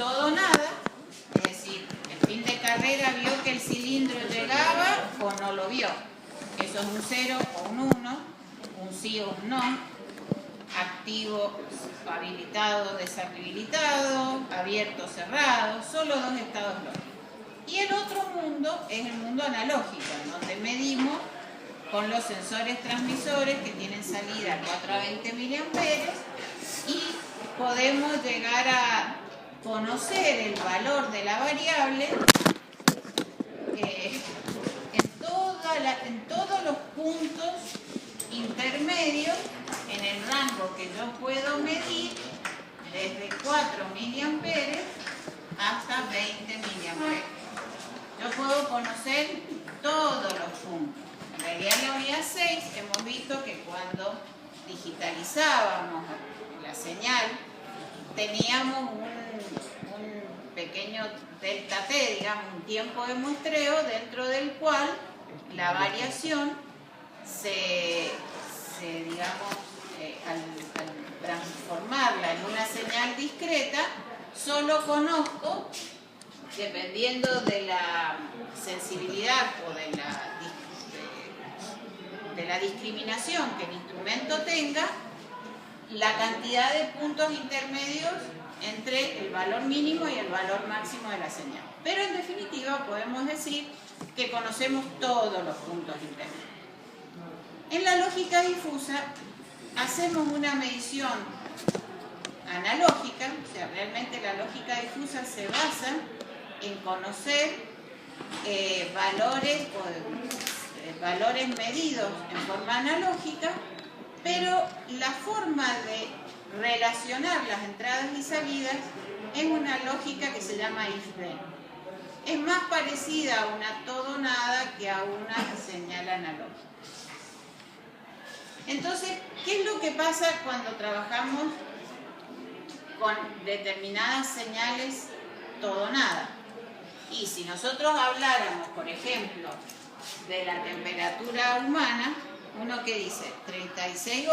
todo o nada, es decir, el fin de carrera vio que el cilindro llegaba o no lo vio. Eso es un 0 o un 1, un sí o un no, activo, habilitado, deshabilitado, abierto, cerrado, solo dos estados lógicos. Y el otro mundo es el mundo analógico, donde medimos con los sensores transmisores que tienen salida a 4 a 20 miliamperes y podemos llegar a conocer el valor de la variable en todos los puntos intermedios en el rango que yo puedo medir desde 4 miliamperes hasta 20 miliamperes. Yo puedo conocer todos los puntos. En realidad en la unidad 6 hemos visto que cuando digitalizábamos la señal teníamos un pequeño delta t, digamos, un tiempo de muestreo dentro del cual la variación digamos, al transformarla en una señal discreta, solo conozco, dependiendo de la sensibilidad o de la discriminación que el instrumento tenga, la cantidad de puntos intermedios entre el valor mínimo y el valor máximo de la señal. Pero en definitiva podemos decir que conocemos todos los puntos intermedios. En la lógica difusa hacemos una medición analógica, o sea, realmente la lógica difusa se basa en conocer valores medidos en forma analógica, pero la forma de relacionar las entradas y salidas es una lógica que se llama if-then. Es más parecida a una todo o nada que a una señal analógica. Entonces, ¿qué es lo que pasa cuando trabajamos con determinadas señales todo o nada? Y si nosotros habláramos, por ejemplo, de la temperatura humana, uno que dice 36,8,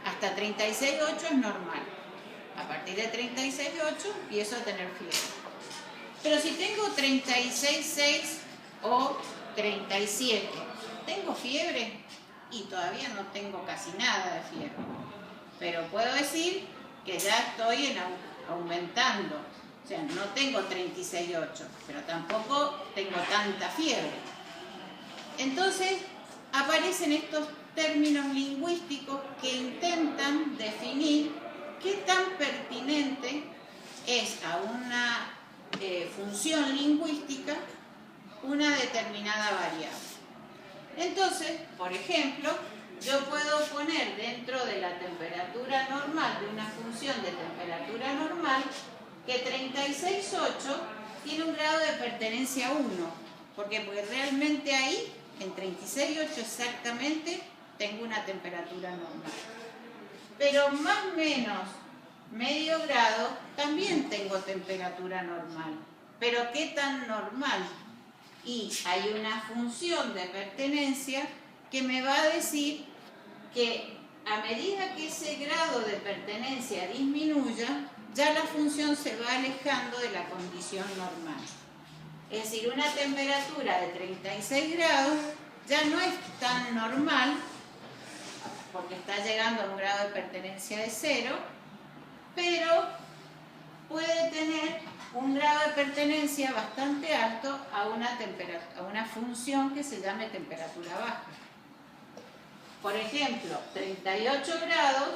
hasta 36,8 es normal. A partir de 36,8 empiezo a tener fiebre. Pero si tengo 36,6 o 37, ¿tengo fiebre? Y todavía no tengo casi nada de fiebre. Pero puedo decir que ya estoy aumentando. O sea, no tengo 36,8, pero tampoco tengo tanta fiebre. Entonces, aparecen estos términos lingüísticos que intentan definir qué tan pertinente es a una función lingüística una determinada variable. Entonces, por ejemplo, yo puedo poner dentro de la temperatura normal de una función de temperatura normal que 36,8 tiene un grado de pertenencia 1. ¿Por qué? Porque realmente ahí, en 36,8 exactamente, tengo una temperatura normal. Pero más o menos medio grado también tengo temperatura normal. ¿Pero qué tan normal? Y hay una función de pertenencia que me va a decir que a medida que ese grado de pertenencia disminuya, ya la función se va alejando de la condición normal. Es decir, una temperatura de 36 grados ya no es tan normal, porque está llegando a un grado de pertenencia de 0, pero puede tener un grado de pertenencia bastante alto a una función que se llame temperatura baja. Por ejemplo, 38 grados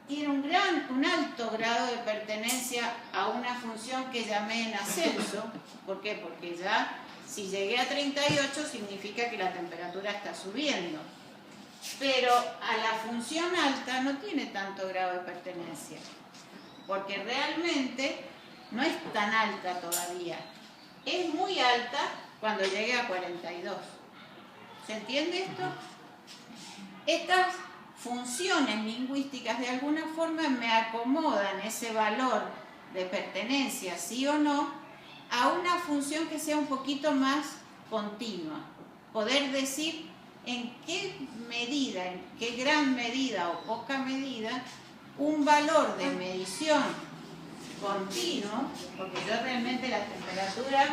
tiene un alto grado de pertenencia a una función que llamé en ascenso. ¿Por qué? Porque ya si llegué a 38 significa que la temperatura está subiendo. Pero a la función alta no tiene tanto grado de pertenencia, porque realmente no es tan alta todavía. Es muy alta cuando llegue a 42. ¿Se entiende esto? Estas funciones lingüísticas de alguna forma me acomodan ese valor de pertenencia, sí o no, a una función que sea un poquito más continua. Poder decir en qué medida, en qué gran medida o poca medida, un valor de medición continuo, porque yo realmente la temperatura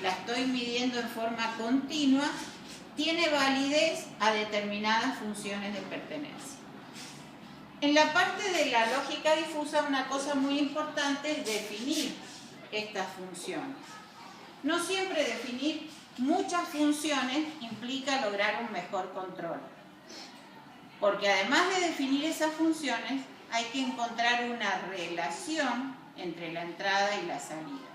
la estoy midiendo en forma continua, tiene validez a determinadas funciones de pertenencia. En la parte de la lógica difusa, una cosa muy importante es definir estas funciones. No siempre definir muchas funciones implica lograr un mejor control, porque además de definir esas funciones, hay que encontrar una relación entre la entrada y la salida.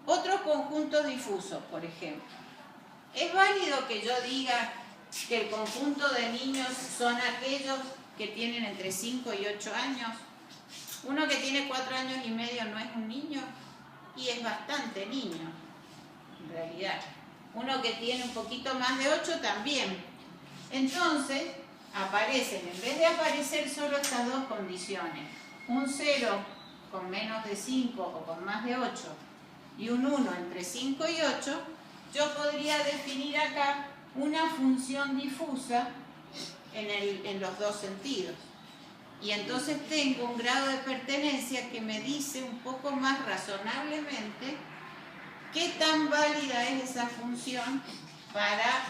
Otro conjunto difuso, por ejemplo. ¿Es válido que yo diga que el conjunto de niños son aquellos que tienen entre 5 y 8 años? Uno que tiene 4 años y medio no es un niño, y es bastante niño, en realidad. Uno que tiene un poquito más de 8 también. Entonces, aparecen, en vez de aparecer solo estas dos condiciones, un 0 con menos de 5 o con más de 8, y un 1 entre 5 y 8, yo podría definir acá una función difusa en los dos sentidos. Y entonces tengo un grado de pertenencia que me dice un poco más razonablemente qué tan válida es esa función para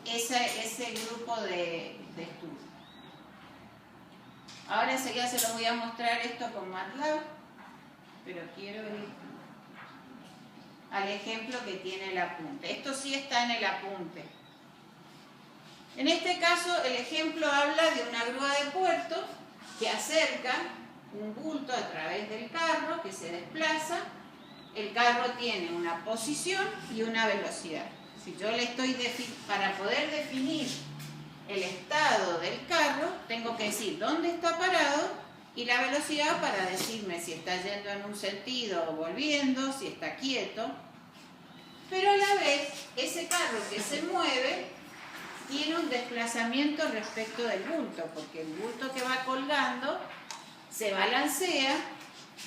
ese grupo de estudio. Ahora enseguida se los voy a mostrar esto con MATLAB, pero quiero ir al ejemplo que tiene el apunte. Esto sí está en el apunte. En este caso, el ejemplo habla de una grúa de puerto que acerca un bulto a través del carro, que se desplaza. El carro tiene una posición y una velocidad. Si yo le estoy para poder definir el estado del carro, tengo que decir dónde está parado y la velocidad para decirme si está yendo en un sentido o volviendo, si está quieto. Pero a la vez, ese carro que se mueve tiene un desplazamiento respecto del bulto, porque el bulto que va colgando se balancea,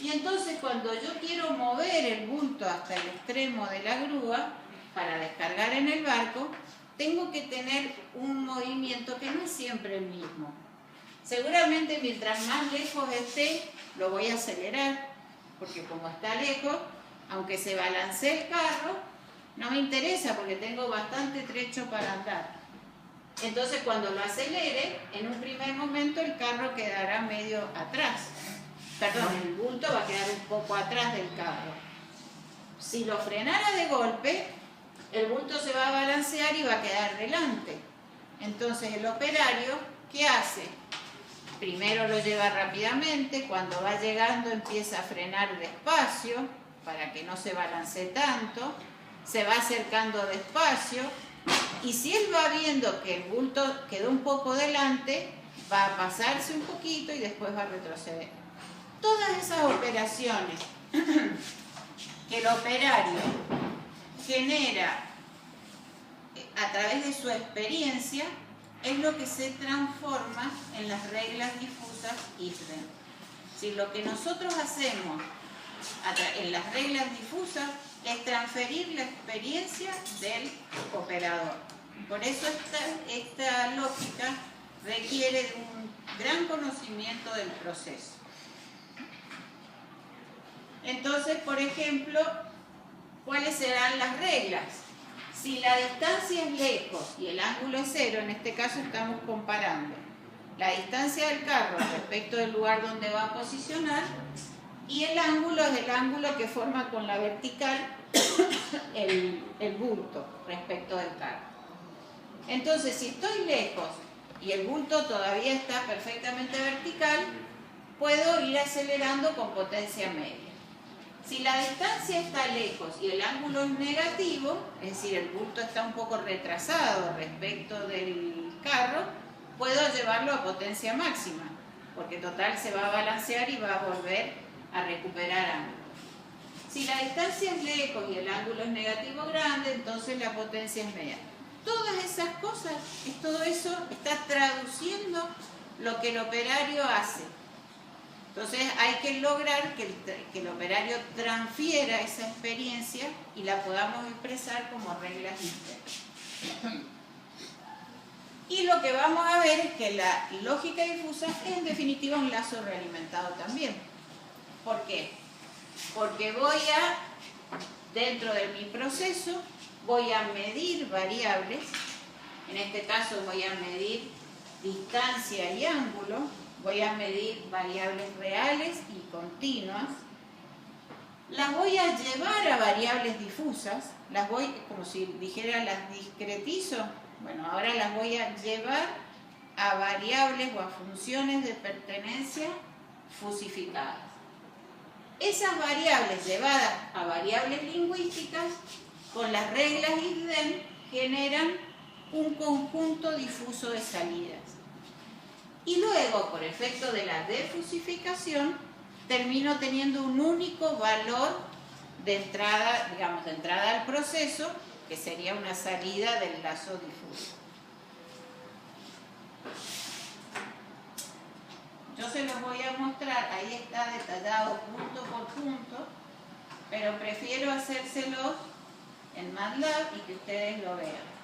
y entonces cuando yo quiero mover el bulto hasta el extremo de la grúa para descargar en el barco, tengo que tener un movimiento que no es siempre el mismo. Seguramente mientras más lejos esté, lo voy a acelerar, porque como está lejos, aunque se balancee el carro, no me interesa porque tengo bastante trecho para andar. Entonces cuando lo acelere, en un primer momento el carro quedará medio atrás. Perdón, el bulto va a quedar un poco atrás del carro. Si lo frenara de golpe, el bulto se va a balancear y va a quedar delante. Entonces el operario, ¿qué hace? Primero lo lleva rápidamente, cuando va llegando empieza a frenar despacio para que no se balancee tanto, se va acercando despacio, y si él va viendo que el bulto quedó un poco delante, va a pasarse un poquito y después va a retroceder. Todas esas operaciones que el operario genera a través de su experiencia es lo que se transforma en las reglas difusas ISBEN. Si lo que nosotros hacemos en las reglas difusas es transferir la experiencia del operador. Por eso esta lógica requiere de un gran conocimiento del proceso. Entonces, por ejemplo, ¿cuáles serán las reglas? Si la distancia es lejos y el ángulo es 0, en este caso estamos comparando la distancia del carro respecto del lugar donde va a posicionar, y el ángulo es el ángulo que forma con la vertical el bulto respecto del carro. Entonces, si estoy lejos y el bulto todavía está perfectamente vertical, puedo ir acelerando con potencia media. Si la distancia está lejos y el ángulo es negativo, es decir, el bulto está un poco retrasado respecto del carro, puedo llevarlo a potencia máxima, porque total se va a balancear y va a volver a recuperar ángulo. Si la distancia es lejos y el ángulo es negativo grande, entonces la potencia es media. Todas esas cosas, todo eso está traduciendo lo que el operario hace. Entonces hay que lograr que el operario transfiera esa experiencia y la podamos expresar como reglas internas. Y lo que vamos a ver es que la lógica difusa es en definitiva un lazo realimentado también. ¿Por qué? Porque dentro de mi proceso, voy a medir variables. En este caso voy a medir distancia y ángulo. Voy a medir variables reales y continuas. Las voy a llevar a variables difusas. Las voy, como si dijera, las discretizo. Bueno, ahora las voy a llevar a variables o a funciones de pertenencia fusificadas. Esas variables llevadas a variables lingüísticas, con las reglas ISDEN, generan un conjunto difuso de salidas. Y luego, por efecto de la defusificación, termino teniendo un único valor de entrada, digamos, de entrada al proceso, que sería una salida del lazo difuso. Yo se los voy a mostrar, ahí está detallado punto por punto, pero prefiero hacérselos en MATLAB y que ustedes lo vean.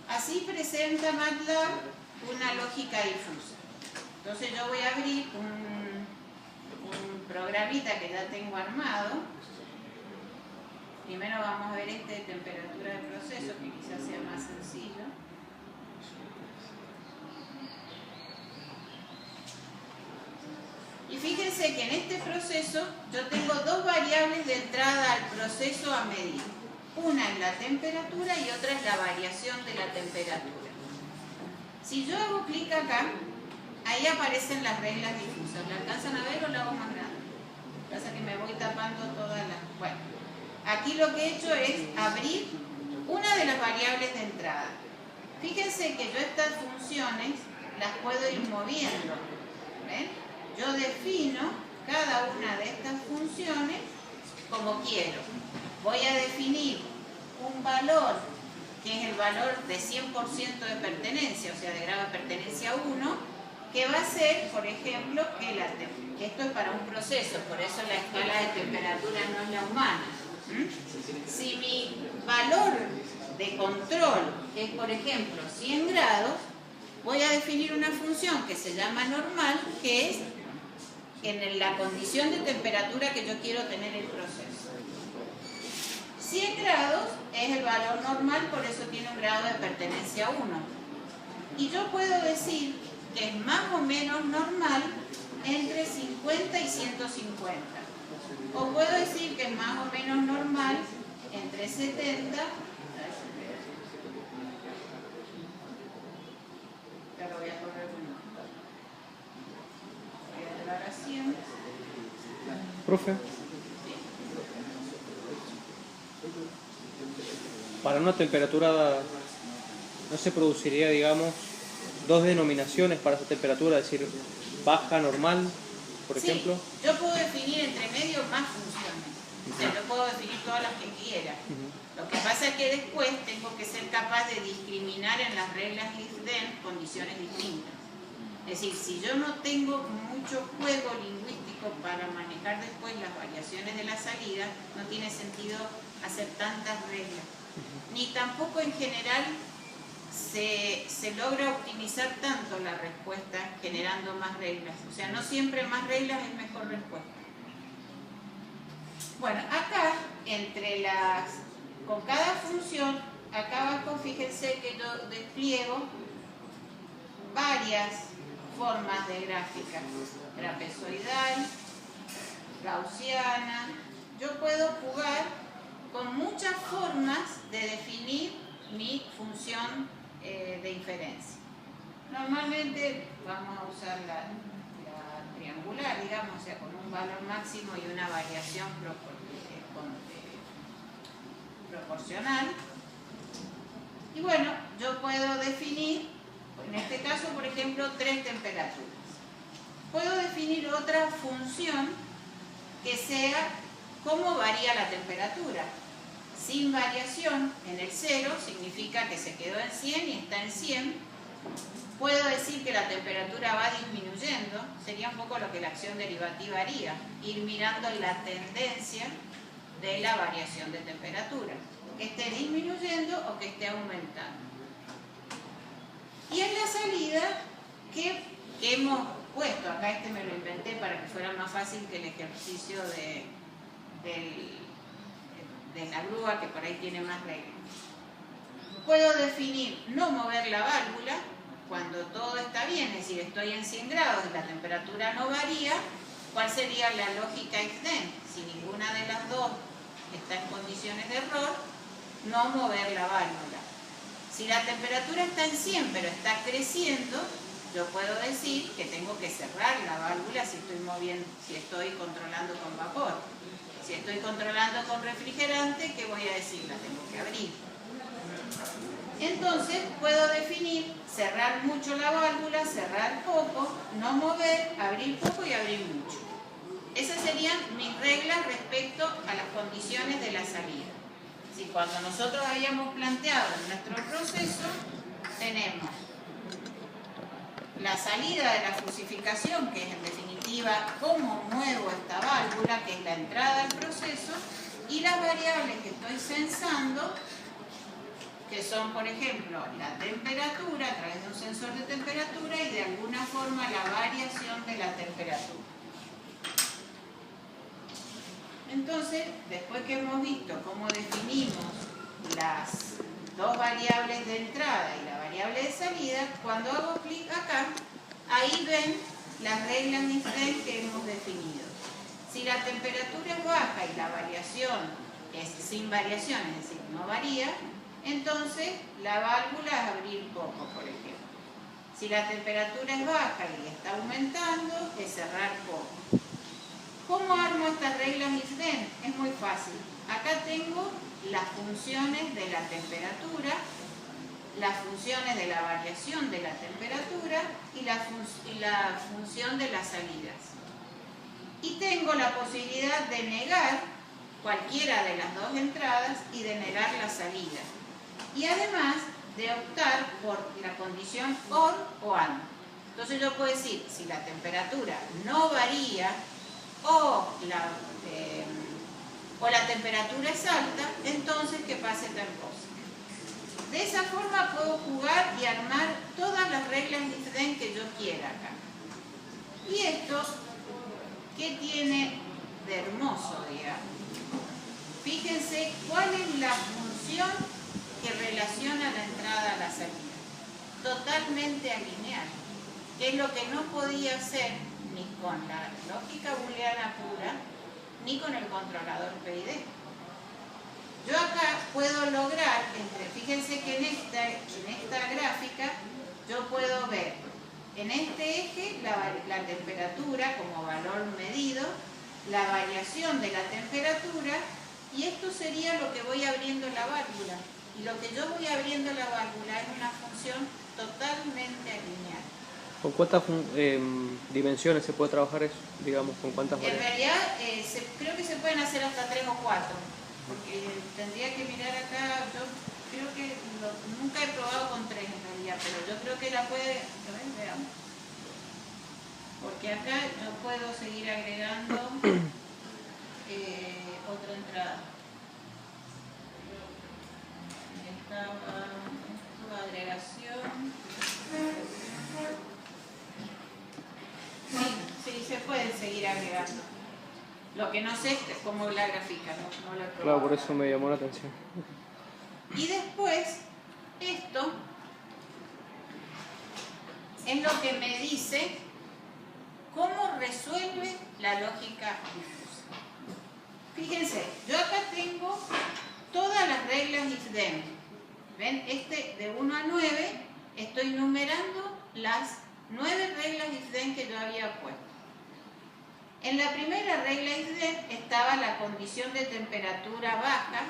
Así presenta MATLAB una lógica difusa. Entonces yo voy a abrir un programita que ya tengo armado. Primero vamos a ver este de temperatura de proceso, que quizás sea más sencillo. Y fíjense que en este proceso yo tengo dos variables de entrada al proceso a medir. Una es la temperatura y otra es la variación de la temperatura. Si yo hago clic acá, ahí aparecen las reglas difusas. ¿La alcanzan a ver o la hago más grande? Lo que pasa es que me voy tapando todas las... Bueno, aquí lo que he hecho es abrir una de las variables de entrada. Fíjense que yo estas funciones las puedo ir moviendo. ¿Ven? Yo defino cada una de estas funciones como quiero. Voy a definir un valor que es el valor de 100% de pertenencia, o sea, de grado de pertenencia 1, que va a ser, por ejemplo, que esto es para un proceso, por eso la escala de temperatura no es la humana. Si mi valor de control es, por ejemplo, 100 grados, voy a definir una función que se llama normal, que es en la condición de temperatura que yo quiero tener el proceso. 100 grados es el valor normal, por eso tiene un grado de pertenencia 1. Y yo puedo decir que es más o menos normal entre 50 y 150. O puedo decir que es más o menos normal entre 70. Ya lo voy a correr un poco. Voy a llevar a 100. Profe. Para una temperatura no se produciría, digamos, dos denominaciones para esa temperatura, es decir, baja, normal, por ejemplo. Yo puedo definir entre medio más funciones. O sea, yo puedo definir todas las que quiera. Lo que pasa es que después tengo que ser capaz de discriminar en las reglas ISDEN condiciones distintas. Es decir, si yo no tengo mucho juego lingüístico para manejar después las variaciones de la salida, no tiene sentido hacer tantas reglas. Ni tampoco en general se logra optimizar tanto la respuesta generando más reglas. O sea, no siempre más reglas es mejor respuesta. Bueno, acá, con cada función, acá abajo, fíjense que yo despliego varias formas de gráfica. Trapezoidal, gaussiana. Yo puedo jugar con muchas formas de definir mi función de inferencia. Normalmente vamos a usar la triangular, digamos, o sea, con un valor máximo y una variación proporcional. Y bueno, yo puedo definir, en este caso, por ejemplo, 3 temperaturas. Puedo definir otra función que sea cómo varía la temperatura. sin variación en el 0, significa que se quedó en 100 y está en 100. Puedo decir que la temperatura va disminuyendo, sería un poco lo que la acción derivativa haría, ir mirando la tendencia de la variación de temperatura, que esté disminuyendo o que esté aumentando. Y en la salida, que hemos puesto, acá este me lo inventé para que fuera más fácil que el ejercicio de la grúa, que por ahí tiene más reglas. Puedo definir no mover la válvula cuando todo está bien, es decir, estoy en 100 grados y la temperatura no varía. ¿Cuál sería la lógica if then? Si ninguna de las dos está en condiciones de error, no mover la válvula. Si la temperatura está en 100 pero está creciendo, yo puedo decir que tengo que cerrar la válvula si estoy controlando con vapor. Si estoy controlando con refrigerante, ¿qué voy a decir? La tengo que abrir. Entonces puedo definir cerrar mucho la válvula, cerrar poco, no mover, abrir poco y abrir mucho. Esas serían mis reglas respecto a las condiciones de la salida. Si cuando nosotros habíamos planteado en nuestro proceso, tenemos la salida de la fusificación, que es en definitiva cómo muevo esta válvula, que es la entrada al proceso, y las variables que estoy censando, que son, por ejemplo, la temperatura a través de un sensor de temperatura y de alguna forma la variación de la temperatura. Entonces, después que hemos visto cómo definimos las dos variables de entrada y la variable de salida, cuando hago clic acá, ahí ven las reglas if then que hemos definido. Si la temperatura es baja y la variación es sin variación, es decir, no varía, entonces la válvula es abrir poco, por ejemplo. Si la temperatura es baja y está aumentando, es cerrar poco. ¿Cómo armo estas reglas if then? Es muy fácil. Acá tengo las funciones de la temperatura, las funciones de la variación de la temperatura y la función de las salidas. Y tengo la posibilidad de negar cualquiera de las dos entradas y de negar la salida. Y además de optar por la condición OR o AND. Entonces yo puedo decir, si la temperatura no varía o la temperatura es alta, entonces que pase tal cosa. De esa forma puedo jugar y armar todas las reglas if then que yo quiera acá. Y esto, ¿qué tiene de hermoso, digamos? Fíjense cuál es la función que relaciona la entrada a la salida. Totalmente alineal. Que es lo que no podía hacer ni con la lógica booleana pura, ni con el controlador PID. Yo acá puedo lograr, fíjense que en esta gráfica, yo puedo ver en este eje la temperatura como valor medido, la variación de la temperatura, y esto sería lo que voy abriendo la válvula. Y lo que yo voy abriendo la válvula es una función totalmente alineal. ¿Con cuántas dimensiones se puede trabajar eso? Digamos, ¿con cuántas variables? En realidad, creo que se pueden hacer hasta 3 o 4, porque tendría que mirar acá. Yo creo que nunca he probado con 3 en realidad, pero yo creo que la puede. A ver, veamos. Porque acá yo puedo seguir agregando otra entrada. Esta agregación. Sí, se pueden seguir agregando. Lo que no sé es cómo la gráfica, no la he probado. Claro, por eso me llamó la atención. Y después, esto es lo que me dice cómo resuelve la lógica difusa. Fíjense, yo acá tengo todas las reglas if then. ¿Ven? De 1 a 9 estoy numerando las 9 reglas if then que yo había puesto. En la primera regla if then estaba la condición de temperatura baja,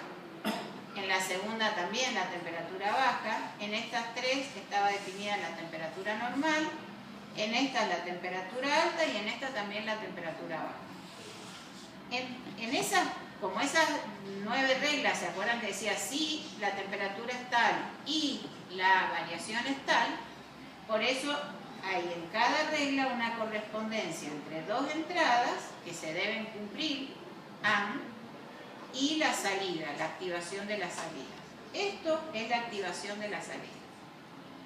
en la segunda también la temperatura baja, en estas 3 estaba definida la temperatura normal, en esta la temperatura alta y en esta también la temperatura baja. En esas como esas 9 reglas, ¿se acuerdan que decía si la temperatura es tal y la variación es tal? Por eso hay en cada regla una correspondencia entre 2 entradas que se deben cumplir, AND, y la salida, la activación de la salida. Esto es la activación de la salida.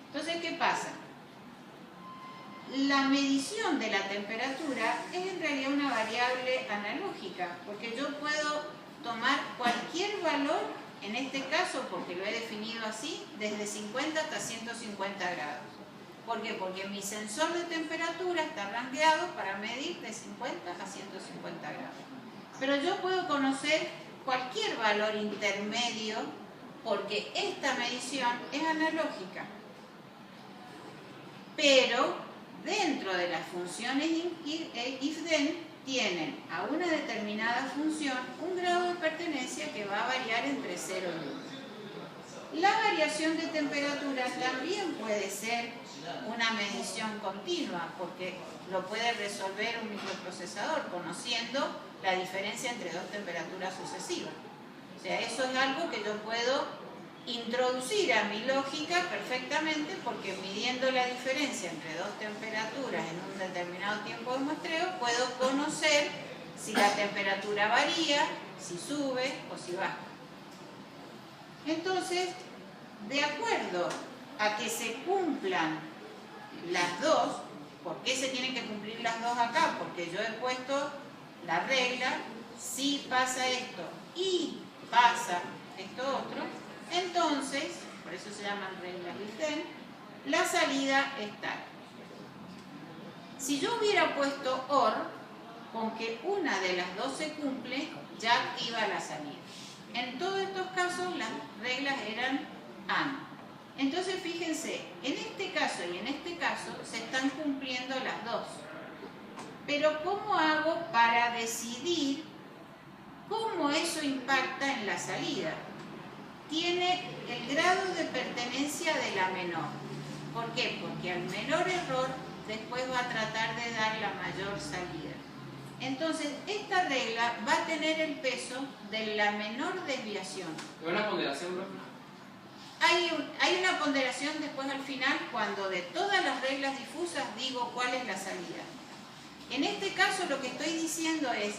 Entonces, ¿qué pasa? La medición de la temperatura es en realidad una variable analógica, porque yo puedo tomar cualquier valor, en este caso, porque lo he definido así, desde 50 hasta 150 grados. ¿Por qué? Porque mi sensor de temperatura está rankeado para medir de 50 a 150 grados. Pero yo puedo conocer cualquier valor intermedio porque esta medición es analógica. Pero dentro de las funciones if-then tienen a una determinada función un grado de pertenencia que va a variar entre 0 y 1. La variación de temperatura también puede ser una medición continua, porque lo puede resolver un microprocesador conociendo la diferencia entre 2 temperaturas sucesivas. O sea, eso es algo que yo puedo introducir a mi lógica perfectamente, porque midiendo la diferencia entre 2 temperaturas en un determinado tiempo de muestreo puedo conocer si la temperatura varía, si sube o si baja. Entonces, de acuerdo a que se cumplan las dos, ¿por qué se tienen que cumplir las dos acá? Porque yo he puesto la regla, si pasa esto y pasa esto otro, entonces, por eso se llaman reglas if-then, la salida es tal. Si yo hubiera puesto OR, con que una de las dos se cumple, ya activa la salida. En todos estos casos las reglas eran AND. Entonces fíjense, en este caso y en este caso se están cumpliendo las dos. Pero ¿cómo hago para decidir cómo eso impacta en la salida? Tiene el grado de pertenencia de la menor. ¿Por qué? Porque al menor error después va a tratar de dar la mayor salida. Entonces, esta regla va a tener el peso de la menor desviación. ¿Es una ponderación, bro? Hay una ponderación después al final, cuando de todas las reglas difusas digo cuál es la salida. En este caso lo que estoy diciendo es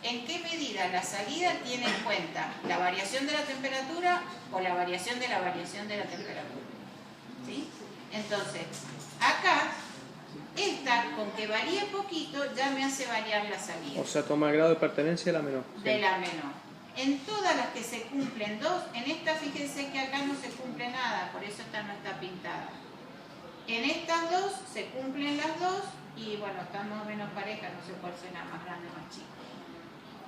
en qué medida la salida tiene en cuenta la variación de la temperatura o la variación de la temperatura. ¿Sí? Entonces, acá, esta con que varíe poquito ya me hace variar la salida. O sea, toma el grado de pertenencia de la menor. De la menor. En todas las que se cumplen dos, en esta fíjense que acá no se cumple nada, por eso esta no está pintada. En estas dos se cumplen las dos y bueno, están más o menos parejas, no sé cuál será más grande o más chico.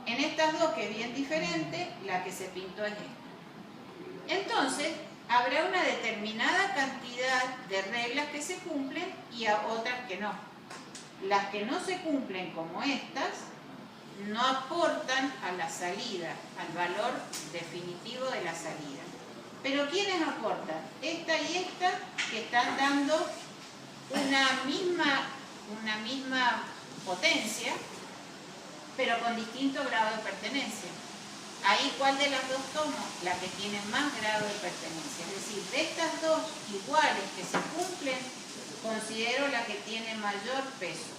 En estas dos, que es bien diferente, la que se pintó es esta. Entonces, habrá una determinada cantidad de reglas que se cumplen y a otras que no. Las que no se cumplen, como estas, no aportan a la salida, al valor definitivo de la salida. Pero ¿quiénes aportan? Esta y esta, que están dando una misma potencia, pero con distinto grado de pertenencia. Ahí, ¿cuál de las dos tomo? La que tiene más grado de pertenencia. Es decir, de estas dos iguales que se cumplen, considero la que tiene mayor peso.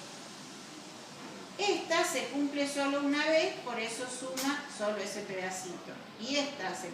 Esta se cumple solo una vez, por eso suma solo ese pedacito. Y esta se